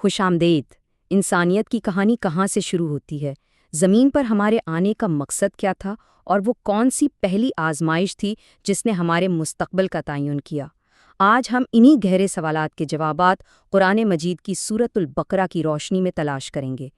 خوش آمدید۔ انسانیت کی کہانی کہاں سے شروع ہوتی ہے؟ زمین پر ہمارے آنے کا مقصد کیا تھا؟ اور وہ کون سی پہلی آزمائش تھی جس نے ہمارے مستقبل کا تعین کیا؟ آج ہم انہی گہرے سوالات کے جوابات قرآن مجید کی سورۃ البقرہ کی روشنی میں تلاش کریں گے۔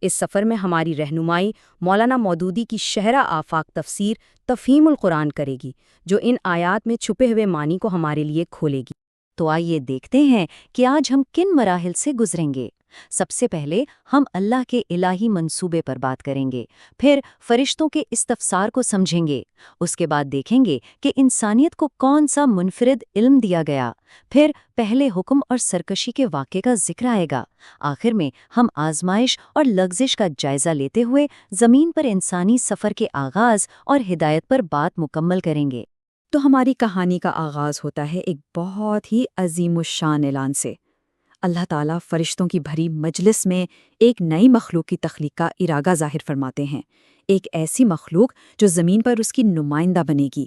اس سفر میں ہماری رہنمائی مولانا مودودی کی شہرہ آفاق تفسیر تفہیم القرآن کرے گی، جو ان آیات میں چھپے ہوئے معنی کو ہمارے لیے کھولے گی۔ تو آئیے دیکھتے ہیں کہ آج ہم کن مراحل سے گزریں گے۔ سب سے پہلے ہم اللہ کے الہی منصوبے پر بات کریں گے، پھر فرشتوں کے استفسار کو سمجھیں گے، اس کے بعد دیکھیں گے کہ انسانیت کو کون سا منفرد علم دیا گیا، پھر پہلے حکم اور سرکشی کے واقعے کا ذکر آئے گا، آخر میں ہم آزمائش اور لغزش کا جائزہ لیتے ہوئے زمین پر انسانی سفر کے آغاز اور ہدایت پر بات مکمل کریں گے۔ تو ہماری کہانی کا آغاز ہوتا ہے ایک بہت ہی عظیم الشان اعلان سے۔ اللہ تعالیٰ فرشتوں کی بھری مجلس میں ایک نئی مخلوق کی تخلیق کا ارادہ ظاہر فرماتے ہیں، ایک ایسی مخلوق جو زمین پر اس کی نمائندہ بنے گی۔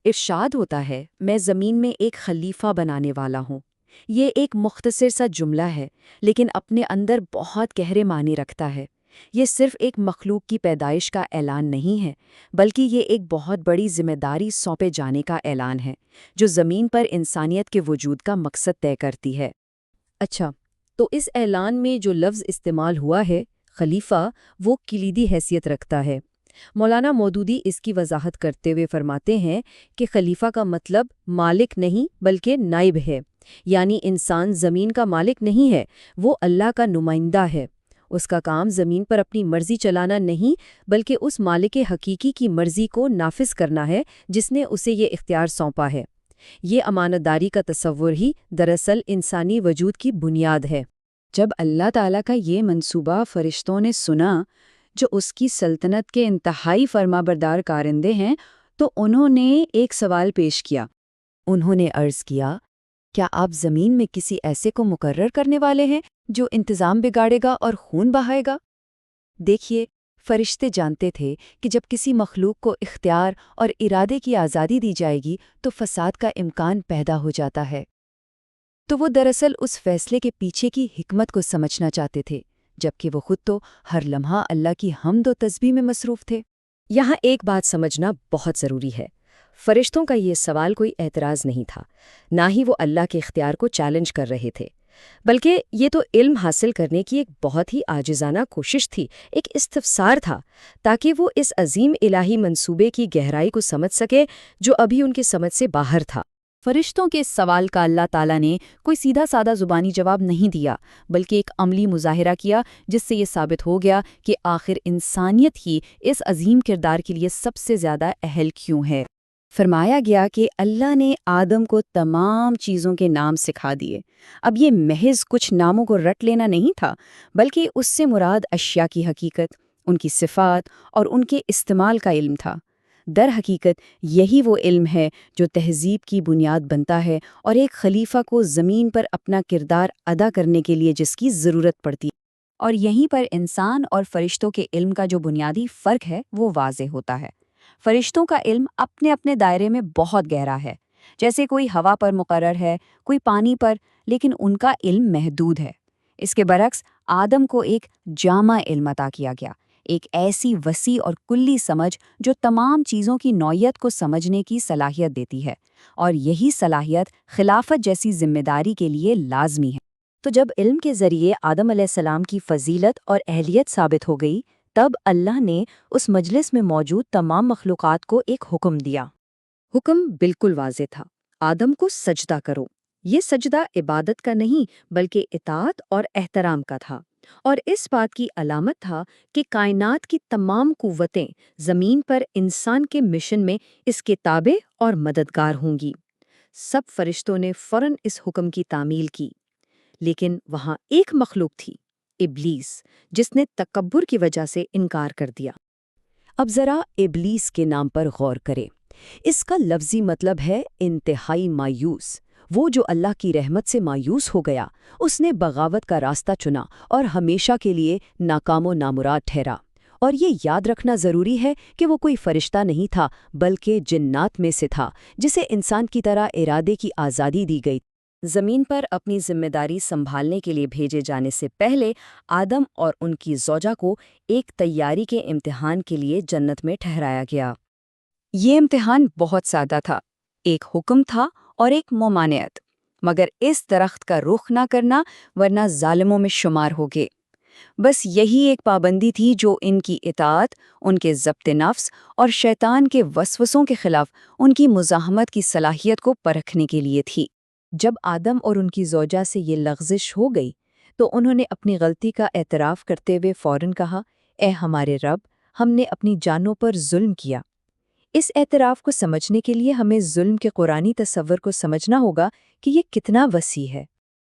ارشاد ہوتا ہے، میں زمین میں ایک خلیفہ بنانے والا ہوں۔ یہ ایک مختصر سا جملہ ہے، لیکن اپنے اندر بہت گہرے معنی رکھتا ہے۔ یہ صرف ایک مخلوق کی پیدائش کا اعلان نہیں ہے، بلکہ یہ ایک بہت بڑی ذمہ داری سونپے جانے کا اعلان ہے، جو زمین پر انسانیت کے وجود کا مقصد طے کرتی ہے۔ اچھا، تو اس اعلان میں جو لفظ استعمال ہوا ہے، خلیفہ، وہ کلیدی حیثیت رکھتا ہے۔ مولانا مودودی اس کی وضاحت کرتے ہوئے فرماتے ہیں کہ خلیفہ کا مطلب مالک نہیں بلکہ نائب ہے، یعنی انسان زمین کا مالک نہیں ہے، وہ اللہ کا نمائندہ ہے۔ اس کا کام زمین پر اپنی مرضی چلانا نہیں بلکہ اس مالک حقیقی کی مرضی کو نافذ کرنا ہے جس نے اسے یہ اختیار سونپا ہے۔ یہ امانت داری کا تصور ہی دراصل انسانی وجود کی بنیاد ہے۔ جب اللہ تعالیٰ کا یہ منصوبہ فرشتوں نے سنا، جو اس کی سلطنت کے انتہائی فرمانبردار کارندے ہیں، تو انہوں نے ایک سوال پیش کیا۔ انہوں نے عرض کیا، کیا آپ زمین میں کسی ایسے کو مقرر کرنے والے ہیں جو انتظام بگاڑے گا اور خون بہائے گا؟ دیکھیے، فرشتے جانتے تھے کہ جب کسی مخلوق کو اختیار اور ارادے کی آزادی دی جائے گی تو فساد کا امکان پیدا ہو جاتا ہے۔ تو وہ دراصل اس فیصلے کے پیچھے کی حکمت کو سمجھنا چاہتے تھے، جبکہ وہ خود تو ہر لمحہ اللہ کی حمد و تسبیح میں مصروف تھے۔ یہاں ایک بات سمجھنا بہت ضروری ہے۔ فرشتوں کا یہ سوال کوئی اعتراض نہیں تھا، نہ ہی وہ اللہ کے اختیار کو چیلنج کر رہے تھے، بلکہ یہ تو علم حاصل کرنے کی ایک بہت ہی عاجزانہ کوشش تھی، ایک استفسار تھا، تاکہ وہ اس عظیم الہی منصوبے کی گہرائی کو سمجھ سکے جو ابھی ان کے سمجھ سے باہر تھا۔ فرشتوں کے اس سوال کا اللہ تعالیٰ نے کوئی سیدھا سادہ زبانی جواب نہیں دیا، بلکہ ایک عملی مظاہرہ کیا جس سے یہ ثابت ہو گیا کہ آخر انسانیت ہی اس عظیم کردار کے لیے سب سے زیادہ اہل کیوں ہے۔ فرمایا گیا کہ اللہ نے آدم کو تمام چیزوں کے نام سکھا دیے۔ اب یہ محض کچھ ناموں کو رٹ لینا نہیں تھا، بلکہ اس سے مراد اشیاء کی حقیقت، ان کی صفات اور ان کے استعمال کا علم تھا۔ در حقیقت یہی وہ علم ہے جو تہذیب کی بنیاد بنتا ہے اور ایک خلیفہ کو زمین پر اپنا کردار ادا کرنے کے لیے جس کی ضرورت پڑتی ہے۔ اور یہیں پر انسان اور فرشتوں کے علم کا جو بنیادی فرق ہے وہ واضح ہوتا ہے۔ فرشتوں کا علم اپنے اپنے دائرے میں بہت گہرا ہے، جیسے کوئی ہوا پر مقرر ہے، کوئی پانی پر، لیکن ان کا علم محدود ہے۔ اس کے برعکس آدم کو ایک جامع علم عطا کیا گیا، ایک ایسی وسیع اور کلی سمجھ جو تمام چیزوں کی نوعیت کو سمجھنے کی صلاحیت دیتی ہے، اور یہی صلاحیت خلافت جیسی ذمہ داری کے لیے لازمی ہے۔ تو جب علم کے ذریعے آدم علیہ السلام کی فضیلت اور اہلیت ثابت ہو گئی، تب اللہ نے اس مجلس میں موجود تمام مخلوقات کو ایک حکم دیا۔ حکم بالکل واضح تھا، آدم کو سجدہ کرو۔ یہ سجدہ عبادت کا نہیں بلکہ اطاعت اور احترام کا تھا، اور اس بات کی علامت تھا کہ کائنات کی تمام قوتیں زمین پر انسان کے مشن میں اس کے تابع اور مددگار ہوں گی۔ سب فرشتوں نے فوراً اس حکم کی تعمیل کی، لیکن وہاں ایک مخلوق تھی، ابلیس، جس نے تکبر کی وجہ سے انکار کر دیا۔ اب ذرا ابلیس کے نام پر غور کریں۔ اس کا لفظی مطلب ہے انتہائی مایوس۔ وہ جو اللہ کی رحمت سے مایوس ہو گیا، اس نے بغاوت کا راستہ چنا اور ہمیشہ کے لیے ناکام و نامراد ٹھہرا۔ اور یہ یاد رکھنا ضروری ہے کہ وہ کوئی فرشتہ نہیں تھا بلکہ جنات میں سے تھا، جسے انسان کی طرح ارادے کی آزادی دی گئی۔ زمین پر اپنی ذمہ داری سنبھالنے کے لیے بھیجے جانے سے پہلے آدم اور ان کی زوجہ کو ایک تیاری کے امتحان کے لیے جنت میں ٹھہرایا گیا۔ یہ امتحان بہت سادہ تھا، ایک حکم تھا اور ایک ممانعت، مگر اس درخت کا رخ نہ کرنا ورنہ ظالموں میں شمار ہوگے۔ بس یہی ایک پابندی تھی جو ان کی اطاعت، ان کے ضبط نفس اور شیطان کے وسوسوں کے خلاف ان کی مزاحمت کی صلاحیت کو پرکھنے کے لیے تھی۔ جب آدم اور ان کی زوجہ سے یہ لغزش ہو گئی تو انہوں نے اپنی غلطی کا اعتراف کرتے ہوئے فوراً کہا، اے ہمارے رب، ہم نے اپنی جانوں پر ظلم کیا۔ اس اعتراف کو سمجھنے کے لیے ہمیں ظلم کے قرآنی تصور کو سمجھنا ہوگا کہ یہ کتنا وسیع ہے۔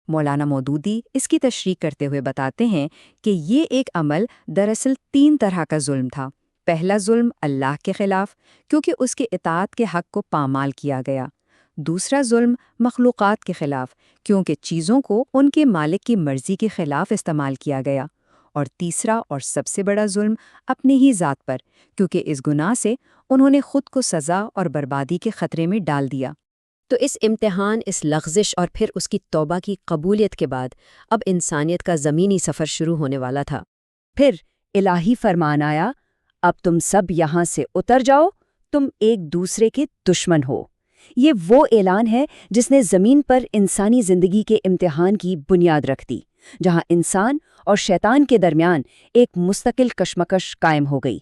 مولانا مودودی اس کی تشریح کرتے ہوئے بتاتے ہیں کہ یہ ایک عمل دراصل 3 طرح کا ظلم تھا۔ پہلا ظلم اللہ کے خلاف، کیونکہ اس کے اطاعت کے حق کو پامال کیا گیا۔ دوسرا ظلم مخلوقات کے خلاف، کیونکہ چیزوں کو ان کے مالک کی مرضی کے خلاف استعمال کیا گیا۔ اور تیسرا اور سب سے بڑا ظلم اپنی ہی ذات پر، کیونکہ اس گناہ سے انہوں نے خود کو سزا اور بربادی کے خطرے میں ڈال دیا۔ تو اس امتحان، اس لغزش اور پھر اس کی توبہ کی قبولیت کے بعد اب انسانیت کا زمینی سفر شروع ہونے والا تھا۔ پھر الہی فرمان آیا، اب تم سب یہاں سے اتر جاؤ، تم ایک دوسرے کے دشمن ہو۔ یہ وہ اعلان ہے جس نے زمین پر انسانی زندگی کے امتحان کی بنیاد رکھ دی، جہاں انسان اور شیطان کے درمیان ایک مستقل کشمکش قائم ہو گئی۔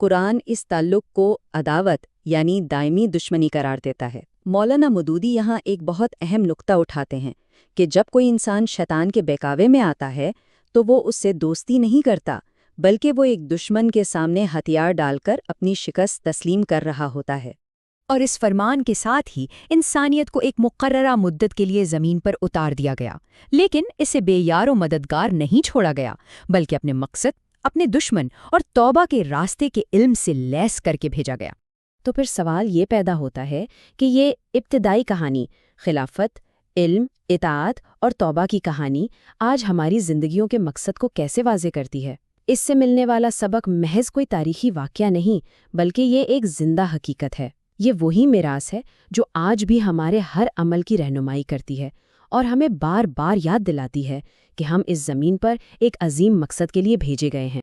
قرآن اس تعلق کو عداوت یعنی دائمی دشمنی قرار دیتا ہے۔ مولانا مودودی یہاں ایک بہت اہم نقطہ اٹھاتے ہیں کہ جب کوئی انسان شیطان کے بہکاوے میں آتا ہے تو وہ اس سے دوستی نہیں کرتا، بلکہ وہ ایک دشمن کے سامنے ہتھیار ڈال کر اپنی شکست تسلیم کر رہا ہوتا ہے۔ اور اس فرمان کے ساتھ ہی انسانیت کو ایک مقررہ مدت کے لیے زمین پر اتار دیا گیا، لیکن اسے بے یار و مددگار نہیں چھوڑا گیا، بلکہ اپنے مقصد، اپنے دشمن اور توبہ کے راستے کے علم سے لیس کر کے بھیجا گیا۔ تو پھر سوال یہ پیدا ہوتا ہے کہ یہ ابتدائی کہانی، خلافت، علم، اطاعت اور توبہ کی کہانی آج ہماری زندگیوں کے مقصد کو کیسے واضح کرتی ہے؟ اس سے ملنے والا سبق محض کوئی تاریخی واقعہ نہیں، بلکہ یہ ایک زندہ حقیقت ہے۔ یہ وہی میراث ہے جو آج بھی ہمارے ہر عمل کی رہنمائی کرتی ہے اور ہمیں بار بار یاد دلاتی ہے کہ ہم اس زمین پر ایک عظیم مقصد کے لیے بھیجے گئے ہیں۔